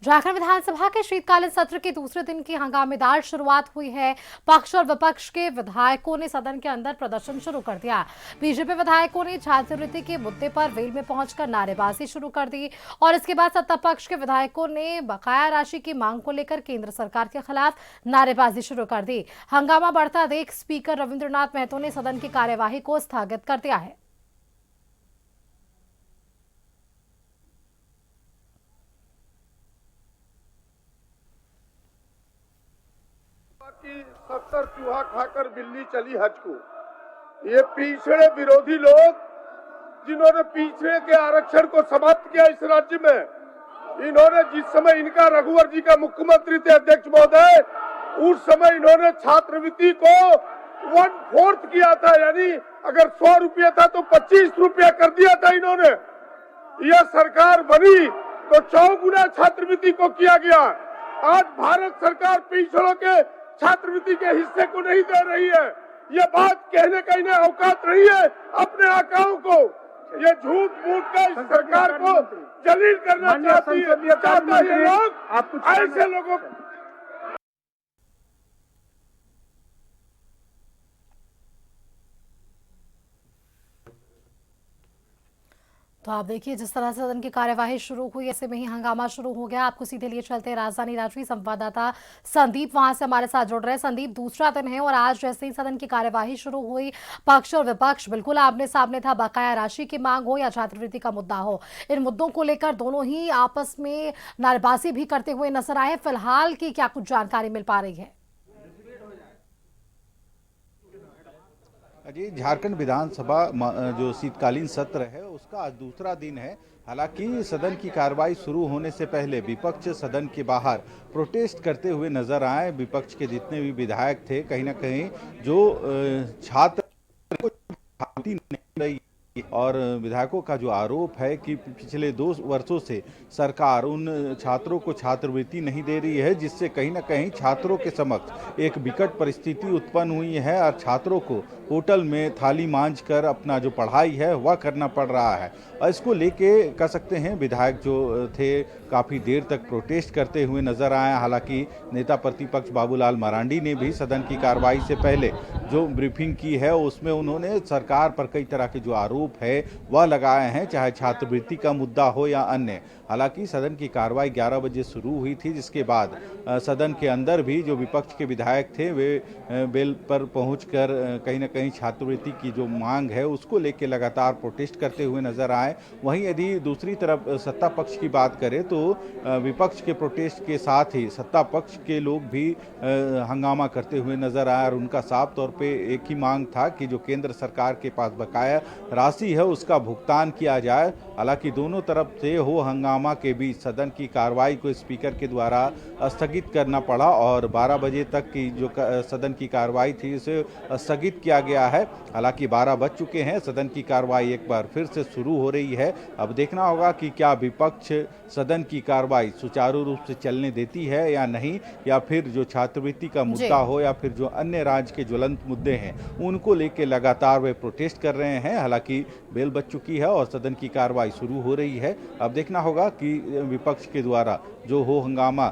झारखंड विधानसभा के शीतकालीन सत्र के दूसरे दिन की हंगामेदार शुरुआत हुई है। पक्ष और विपक्ष के विधायकों ने सदन के अंदर प्रदर्शन शुरू कर दिया। बीजेपी विधायकों ने छात्रवृत्ति के मुद्दे पर वेल में पहुंचकर नारेबाजी शुरू कर दी और इसके बाद सत्ता पक्ष के विधायकों ने बकाया राशि की मांग को लेकर केंद्र सरकार के खिलाफ नारेबाजी शुरू कर दी। हंगामा बढ़ता देख स्पीकर रविंद्रनाथ महतो ने सदन की कार्यवाही को स्थगित कर दिया है। कि 70 चूहा खाकर बिल्ली चली हज को। ये पिछड़े विरोधी लोग जिन्होंने पिछड़े के आरक्षण को समाप्त किया इस राज्य में, इन्होंने जिस समय इनका रघुवर जी का मुख्यमंत्री थे अध्यक्ष महोदय, उस समय इन्होंने छात्रवृत्ति को 1/4 किया था, यानी अगर 100 रुपया था तो 25 रुपया कर दिया था इन्होंने। यह सरकार बनी तो 4 गुना छात्रवृत्ति को किया गया। आज भारत सरकार पिछड़ों के छात्रवृत्ति के हिस्से को नहीं दे रही है। ये बात कहने का इन्हें औकात नहीं है। अपने आकाओं को ये झूठ मूठ कर इस सरकार को जलील करना चाहती है ये लोग। ऐसे लोगों तो आप देखिए जिस तरह से सदन की कार्यवाही शुरू हुई ऐसे में ही हंगामा शुरू हो गया। आपको सीधे लिए चलते हैं राजधानी रांची। संवाददाता संदीप वहां से हमारे साथ जुड़ रहे हैं। संदीप, दूसरा दिन है और आज जैसे ही सदन की कार्यवाही शुरू हुई, पक्ष और विपक्ष बिल्कुल आमने सामने था। बकाया राशि की मांग हो या छात्रवृत्ति का मुद्दा हो, इन मुद्दों को लेकर दोनों ही आपस में नारेबाजी भी करते हुए नजर आए। फिलहाल की क्या कुछ जानकारी मिल पा रही है? जी, झारखंड विधानसभा जो शीतकालीन सत्र है उसका आज दूसरा दिन है। हालांकि सदन की कार्रवाई शुरू होने से पहले विपक्ष सदन के बाहर प्रोटेस्ट करते हुए नजर आए। विपक्ष के जितने भी विधायक थे, कहीं ना कहीं जो छात्र को छात्रवृत्ति नहीं मिल रही और विधायकों का जो आरोप है कि पिछले 2 वर्षों से सरकार उन छात्रों को छात्रवृत्ति नहीं दे रही है, जिससे कहीं ना कहीं छात्रों के समक्ष एक विकट परिस्थिति उत्पन्न हुई है और छात्रों को होटल में थाली मांझ कर अपना जो पढ़ाई है वह करना पड़ रहा है। और इसको लेके कह सकते हैं विधायक जो थे काफ़ी देर तक प्रोटेस्ट करते हुए नजर आए। हालांकि नेता प्रतिपक्ष बाबूलाल मरांडी ने भी सदन की कार्रवाई से पहले जो ब्रीफिंग की है उसमें उन्होंने सरकार पर कई तरह के जो आरोप है वह लगाए हैं, चाहे छात्रवृत्ति का मुद्दा हो या अन्य। हालांकि सदन की कार्रवाई 11 बजे शुरू हुई थी, जिसके बाद सदन के अंदर भी जो विपक्ष के विधायक थे वे बेल पर पहुंचकर कहीं ना कहीं छात्रवृत्ति की जो मांग है उसको लेकर लगातार प्रोटेस्ट करते हुए नजर आए। वहीं यदि दूसरी तरफ सत्ता पक्ष की बात करें तो विपक्ष के प्रोटेस्ट के साथ ही सत्ता पक्ष के लोग भी हंगामा करते हुए नजर आए और उनका साफ तौर पे एक ही मांग था कि जो केंद्र सरकार के पास बकाया राशि है उसका भुगतान किया जाए। हालांकि दोनों तरफ से हो हंगामा के बीच सदन की कार्रवाई को स्पीकर के द्वारा स्थगित करना पड़ा और 12 बजे तक की जो सदन की कार्रवाई थी उसे स्थगित किया गया है। हालांकि 12 बज चुके हैं, सदन की कार्रवाई एक बार फिर से शुरू हो रही है। अब देखना होगा कि क्या विपक्ष सदन की कार्रवाई सुचारू रूप से चलने देती है या नहीं, या फिर जो छात्रवृत्ति का मुद्दा हो या फिर जो अन्य राज्य के ज्वलंत मुद्दे हैं उनको लेकर लगातार वे प्रोटेस्ट कर रहे हैं। हालांकि बेल बज चुकी है और सदन की कार्रवाई शुरू हो रही है। अब देखना होगा कि विपक्ष के द्वारा जो हो हंगामा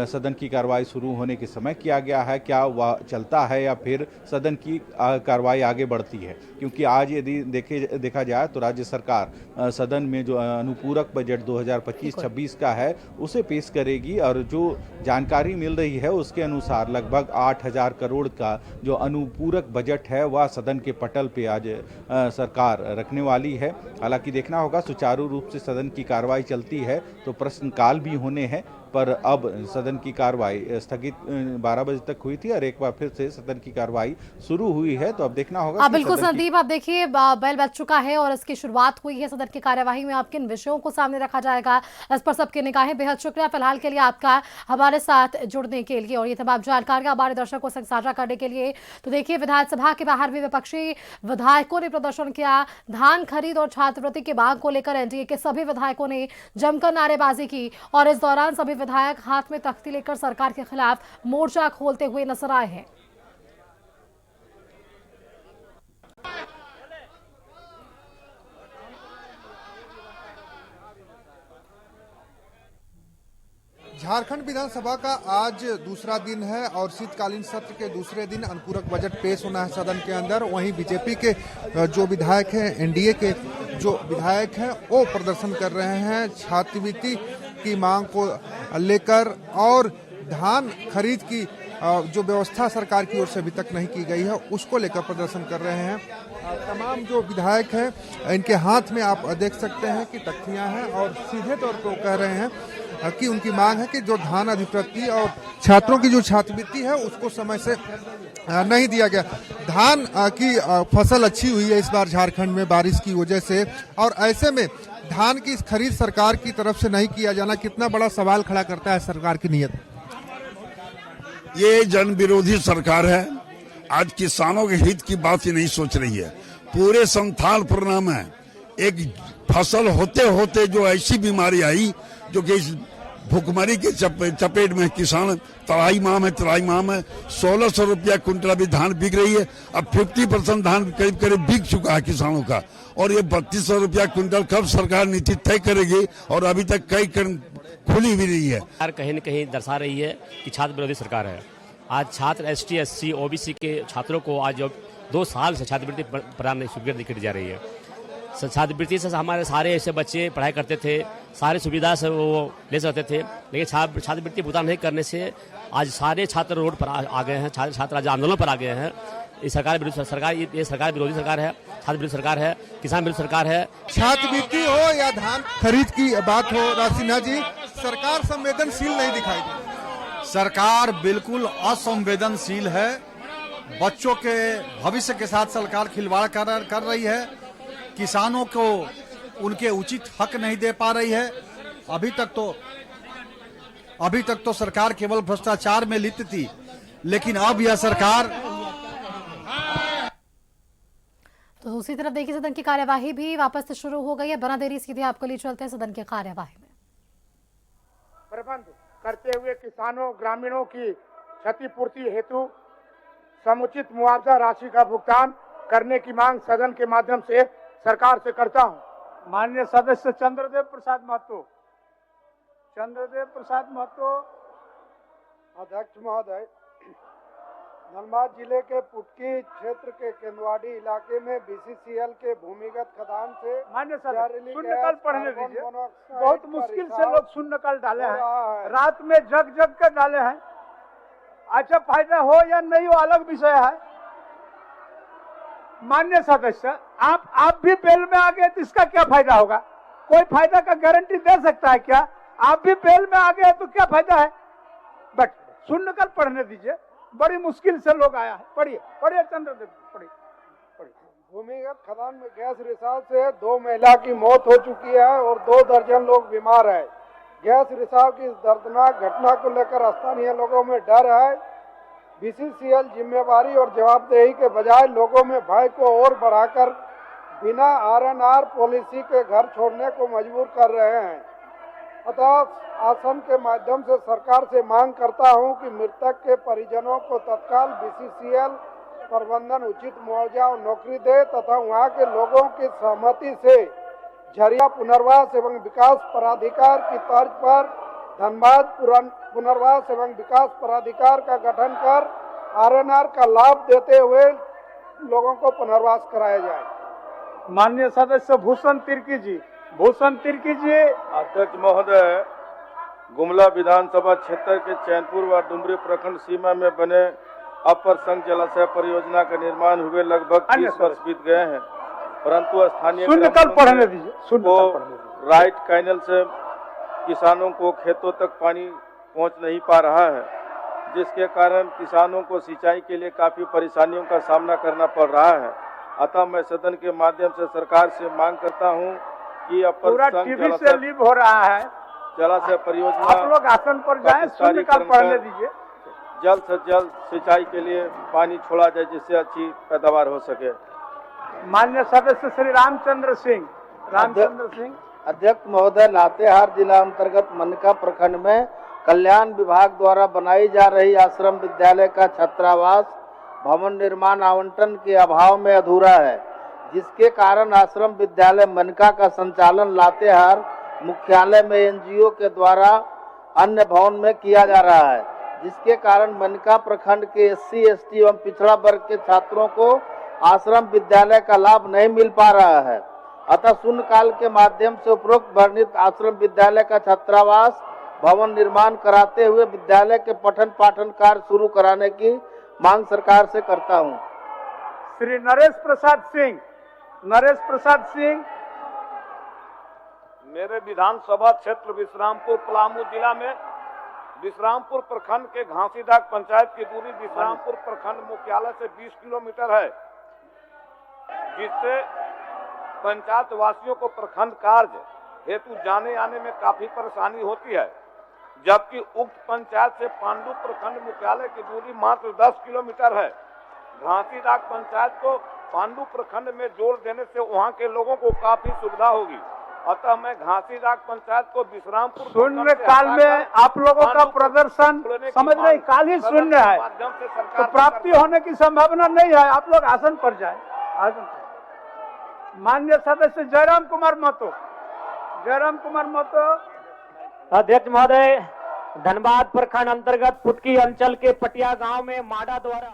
सदन की कार्रवाई शुरू होने के समय किया गया है, क्या वह चलता है या फिर सदन की कार्रवाई आगे बढ़ती है। क्योंकि आज यदि देखा जाए तो राज्य सरकार सदन में जो अनुपूरक बजट 2025-26 का है उसे पेश करेगी और जो जानकारी मिल रही है उसके अनुसार लगभग 8,000 करोड़ का जो अनुपूरक बजट है वह सदन के पटल पे आज सरकार रखने वाली है। हालांकि देखना होगा सुचारू रूप से सदन की कार्रवाई चलती है तो प्रश्नकाल भी होने हैं, पर अब सदन की कार्रवाई स्थगित 12 बजे तक हुई थी और एक बार फिर से सदन की कार्रवाई शुरू हुई है। तो अब देखना होगा। बिल्कुल संदीप, आप देखिए बेल बज चुका है और इसकी शुरुआत हुई है। सदन की कार्यवाही में आप किन विषयों को सामने रखा जाएगा, इस पर सबकी निगाहें। बेहद शुक्रिया फिलहाल के लिए आपका हमारे साथ जुड़ने के लिए और ये तमाम जानकारियां हमारे दर्शकों से साझा करने के लिए। तो देखिए विधानसभा के बाहर भी विपक्षी विधायकों ने प्रदर्शन किया। धान खरीद और छात्रवृत्ति की मांग को लेकर एनडीए के सभी विधायकों ने जमकर नारेबाजी की और इस दौरान सभी विधायक हाथ में तख्ती लेकर सरकार के खिलाफ मोर्चा खोलते हुए नजर आए हैं। झारखंड विधानसभा का आज दूसरा दिन है और शीतकालीन सत्र के दूसरे दिन अनुपूरक बजट पेश होना है सदन के अंदर। वहीं बीजेपी के जो विधायक हैं, एनडीए के जो विधायक हैं, वो प्रदर्शन कर रहे हैं छात्रवृत्ति की मांग को लेकर और धान खरीद की जो व्यवस्था सरकार की ओर से अभी तक नहीं की गई है उसको लेकर प्रदर्शन कर रहे हैं। तमाम जो विधायक हैं इनके हाथ में आप देख सकते हैं कि तख्तियां हैं और सीधे तौर पर कह रहे हैं कि उनकी मांग है कि जो धान अधिप्रति और छात्रों की जो छात्रवृत्ति है उसको समय से नहीं दिया गया। धान की फसल अच्छी हुई है इस बार झारखंड में बारिश की वजह से, और ऐसे में धान की खरीद सरकार की तरफ से नहीं किया जाना कितना बड़ा सवाल खड़ा करता है सरकार की नीयत। ये जन विरोधी सरकार है। आज किसानों के हित की बात ही नहीं सोच रही है। पूरे संथाल परिणाम है। एक फसल होते होते जो ऐसी बीमारी आई जो कि इस भुखमरी के चपेट में किसान तराई माम है 1600 रुपया कुंटल अभी धान बिक रही है। अब 50% धान करीब करीब बिक चुका है किसानों का, और ये 3200 रुपया कुंटल कब सरकार नीति तय करेगी, और अभी तक कई खुली भी नहीं है। सरकार कहीं न कहीं दर्शा रही है कि छात्र विरोधी सरकार है। आज छात्र ST SC OBC के छात्रों को आज 2 साल से छात्रवृत्ति प्रदान नहीं स्वीकृत की जा रही है। छात्रवृत्ति से हमारे सारे ऐसे बच्चे पढ़ाई करते थे, सारी सुविधा से वो ले सकते थे, लेकिन छात्रवृत्ति भुगतान नहीं करने से आज सारे छात्र रोड पर आ गए हैं। छात्र आज आंदोलन पर आ गए हैं। ये सरकार विरोधी सरकार, ये सरकार विरोधी सरकार है, छात्र विरोधी सरकार है, किसान विरोधी सरकार है। छात्रवृत्ति हो या धान खरीद की बात हो, रासिन्हा जी, सरकार संवेदनशील नहीं दिखाई दी। सरकार बिल्कुल असंवेदनशील है। बच्चों के भविष्य के साथ सरकार खिलवाड़ कर रही है। किसानों को उनके उचित हक नहीं दे पा रही है। अभी तक तो सरकार केवल भ्रष्टाचार में लिप्त थी, लेकिन अब यह सरकार। तो दूसरी तरफ देखिए सदन की कार्यवाही भी वापस से शुरू हो गई है। बिना देरी सीधे आपको ले चलते हैं सदन की कार्यवाही में। प्रबंध करते हुए किसानों ग्रामीणों की क्षतिपूर्ति हेतु समुचित मुआवजा राशि का भुगतान करने की मांग सदन के माध्यम से सरकार से करता हूं। माननीय सदस्य चंद्रदेव प्रसाद महतो। अध्यक्ष महोदय, धनबाद जिले के पुटकी क्षेत्र के केंदवाड़ी इलाके में BCCL के भूमिगत खदान से मान्य शून्यकाल पढ़ने दीजिए। बहुत मुश्किल से लोग शून्यकाल डाले हैं, रात में जग कर डाले हैं। अच्छा, फायदा हो या नहीं हो अलग विषय है। मान्य सदस्य, आप भी बेल में आ गए तो इसका क्या फायदा होगा? कोई फायदा का गारंटी दे सकता है क्या? आप भी बेल में आ गए तो क्या फायदा है? बट शून्यकाल पढ़ने दीजिए। बड़ी मुश्किल से लोग आया है। पढ़िए चंद्रदेव, पढ़िए। भूमिगत खदान में गैस रिसाव से 2 महिला की मौत हो चुकी है और 2 दर्जन लोग बीमार है। गैस रिसाव की इस दर्दनाक घटना को लेकर स्थानीय लोगों में डर है। BCCL जिम्मेवारी और जवाबदेही के बजाय लोगों में भय को और बढ़ाकर बिना RNR पॉलिसी के घर छोड़ने को मजबूर कर रहे हैं। अतः आसन के माध्यम से सरकार से मांग करता हूं कि मृतक के परिजनों को तत्काल BCCL प्रबंधन उचित मुआवजा और नौकरी दे तथा वहां के लोगों की सहमति से झरिया पुनर्वास एवं विकास प्राधिकार की तर्ज पर धनबाद पुनर्वास एवं विकास प्राधिकार का गठन कर RNR का लाभ देते हुए लोगों को पुनर्वास कराया जाए। माननीय सदस्य भूषण तिर्की जी। अध्यक्ष महोदय, गुमला विधानसभा क्षेत्र के चैनपुर व डुमरी प्रखंड सीमा में बने अपर संघ जलाशय परियोजना का निर्माण हुए लगभग 30 वर्ष बीत गए हैं, परंतु स्थानीय राइट कैनल से किसानों को खेतों तक पानी पहुंच नहीं पा रहा है, जिसके कारण किसानों को सिंचाई के लिए काफी परेशानियों का सामना करना पड़ रहा है। अतः मैं सदन के माध्यम से सरकार से मांग करता हूं कि अपर टीवी से लीव हो रहा है जलाशय परियोजना आप लोग आसन पर जाएं, शून्यकाल पढ़ने दीजिए। जल्द से जल्द सिंचाई के लिए पानी छोड़ा जाए जिससे अच्छी पैदावार हो सके। माननीय सदस्य श्री रामचंद्र सिंह। अध्यक्ष महोदय, लातेहार जिला अंतर्गत मनका प्रखंड में कल्याण विभाग द्वारा बनाई जा रही आश्रम विद्यालय का छात्रावास भवन निर्माण आवंटन के अभाव में अधूरा है, जिसके कारण आश्रम विद्यालय मनका का संचालन लातेहार मुख्यालय में NGO के द्वारा अन्य भवन में किया जा रहा है, जिसके कारण मनका प्रखंड के SC, ST एवं पिछड़ा वर्ग के छात्रों को आश्रम विद्यालय का लाभ नहीं मिल पा रहा है। अतः शून्यकाल के माध्यम से उपरोक्त वर्णित आश्रम विद्यालय का छात्रावास भवन निर्माण कराते हुए विद्यालय के पठन पाठन कार्य शुरू कराने की मांग सरकार से करता हूं। श्री नरेश प्रसाद सिंह मेरे विधानसभा क्षेत्र विश्रामपुर पलामू जिला में विश्रामपुर प्रखंड के घासीदाग पंचायत की दूरी विश्रामपुर प्रखंड मुख्यालय से 20 किलोमीटर है, जिससे पंचायत वासियों को प्रखंड कार्य हेतु जाने आने में काफी परेशानी होती है। जबकि उक्त पंचायत से पांडु प्रखंड मुख्यालय की दूरी मात्र 10 किलोमीटर है। घासीदाग पंचायत को पांडु प्रखंड में जोड़ देने से वहां के लोगों को काफी सुविधा होगी। अतः मैं घासीदाग पंचायत को विश्रामपुर शून्य काल में आप लोगों का प्रदर्शन समझ रहे, काल ही शून्य है तो प्राप्ति होने की संभावना नहीं है। आप लोग आसन पर जाए। माननीय सदस्य जयराम कुमार महतो। अध्यक्ष महोदय, धनबाद प्रखंड अंतर्गत पुटकी अंचल के पटिया गांव में माडा द्वारा